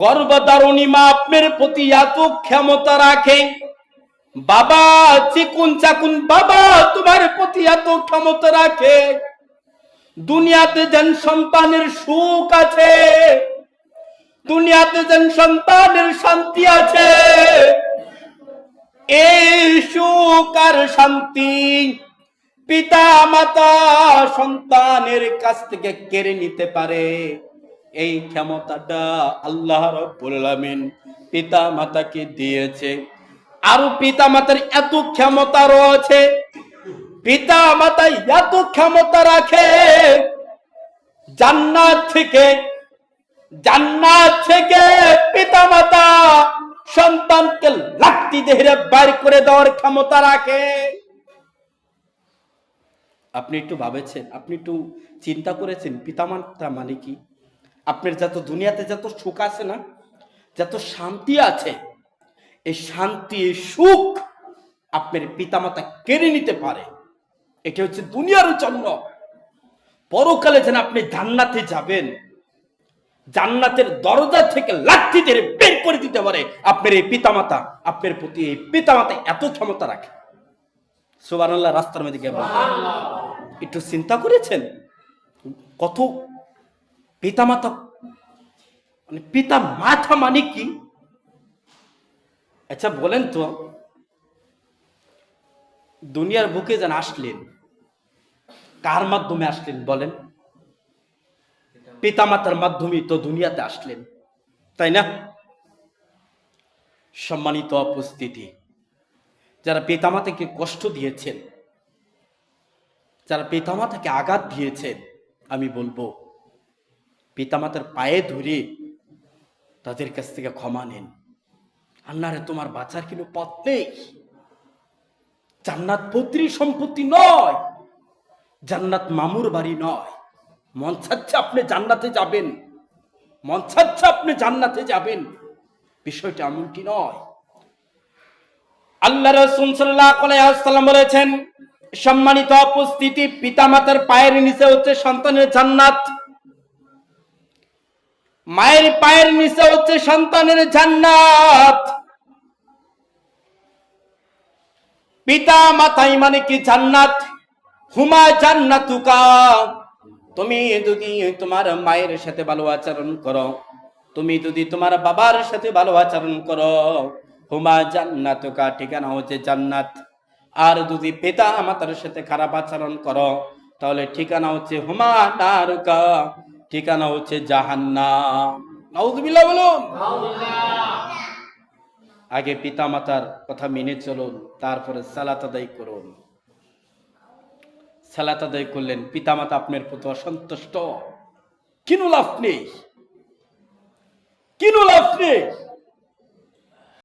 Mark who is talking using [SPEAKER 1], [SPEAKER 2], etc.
[SPEAKER 1] গর্ভধারণী মা আপনার প্রতি এত ক্ষমতা রাখে, বাবা চিকুন চাকুন বাবা তোমার প্রতি এত ক্ষমতা রাখে, দুনিয়াতে যেন সন্তানের সুখ আছে, দুনিয়াতে যেন সন্তানের শান্তি আছে, এই সুখ আর শান্তি পিতা মাতা সন্তানের কাছ থেকে কেড়ে নিতে পারে, এই ক্ষমতাটা আল্লাহ রাব্বুল আলামিন পিতা মাতাকে দিয়েছে। আর পিতা মাতার এত ক্ষমতা রয়েছে, পিতা মাতা এত ক্ষমতা রাখে, জান্নাত থেকে পিতা মাতা সন্তানকে লাঠি দিয়ে বাইর করে দেওয়ার ক্ষমতা রাখে। আপনি একটু ভাবেছেন, আপনি একটু চিন্তা করেছেন পিতামাতা মানে কি? আপনার যত দুনিয়াতে যত সুখ আছে না, যত শান্তি আছে, এই শান্তি এই সুখ আপনার পিতামাতা কেড়ে নিতে পারে। এটা হচ্ছে দুনিয়ার জন্য। পরকালে যেন আপনি জান্নাতে যাবেন, জান্নাতের দরজা থেকে লাঠি দিয়ে বের করে দিতে পারে আপনার এই পিতামাতা। আপনার প্রতি এই পিতামাতা এত ক্ষমতা রাখে। সুবহানাল্লাহ। রাস্তার মধ্যে গিয়ে একটু চিন্তা করেছেন কত পিতামাতা, মানে পিতা মাতা মানে কি? আচ্ছা বলেন তো, দুনিয়ার বুকে যেন আসলেন, কার মাধ্যমে আসলেন বলেন? পিতামাতার মাধ্যমে তো দুনিয়াতে আসলেন, তাই না? সম্মানিত উপস্থিতি, যারা পিতামাতাকে কষ্ট দিয়েছেন, যারা পিতামাতাকে আঘাত দিয়েছেন, আমি বলবো পিতামাতার পায়ে ধরে তাদের কাছ থেকে ক্ষমা নেন। আল্লাহরে তোমার বাঁচার কোনো পথ নেই। জান্নাত পৈতৃক সম্পত্তি নয়, জান্নাত মামুর বাড়ি নয়। মন চাচ্ছে আপনি জান্নাতে যাবেন, মন চাচ্ছে আপনি জান্নাতে যাবেন, বিষয়টা এমনটি নয়। আল্লাহ রাসূল সাল্লাল্লাহু আলাইহি ওয়াসাল্লাম বলেছেন, সম্মানিত উপস্থিতি, পিতামাতার পায়ের নিচে হচ্ছে সন্তানের জান্নাত, মায়ের পায়ের নিচে হচ্ছে সন্তানের জান্নাত। পিতা মাতাই মানে কি জান্নাত। হুমা জান্নাতুকা, তুমি যদি তোমার মায়ের সাথে ভালো আচরণ করো, তুমি যদি তোমার বাবার সাথে ভালো আচরণ করো, হুমা জান্নাতুকা, ঠিকানা হচ্ছে জান্নাত। আর যদি পিতা মাতার সাথে খারাপ আচরণ করো, তাহলে ঠিকানা হচ্ছে হুমা নারুকা, ঠিকানা হচ্ছে জাহান্নাম। নাউযুবিল্লাহ বলুন। আগে পিতা মাতার কথা মেনে চলুন, তারপরে সালাত আদায় করুন। সালাত আদায় করলেন, পিতা মাতা আপনার প্রতি অসন্তুষ্ট, কিনো লাভ নেই, কিনো লাভ নেই।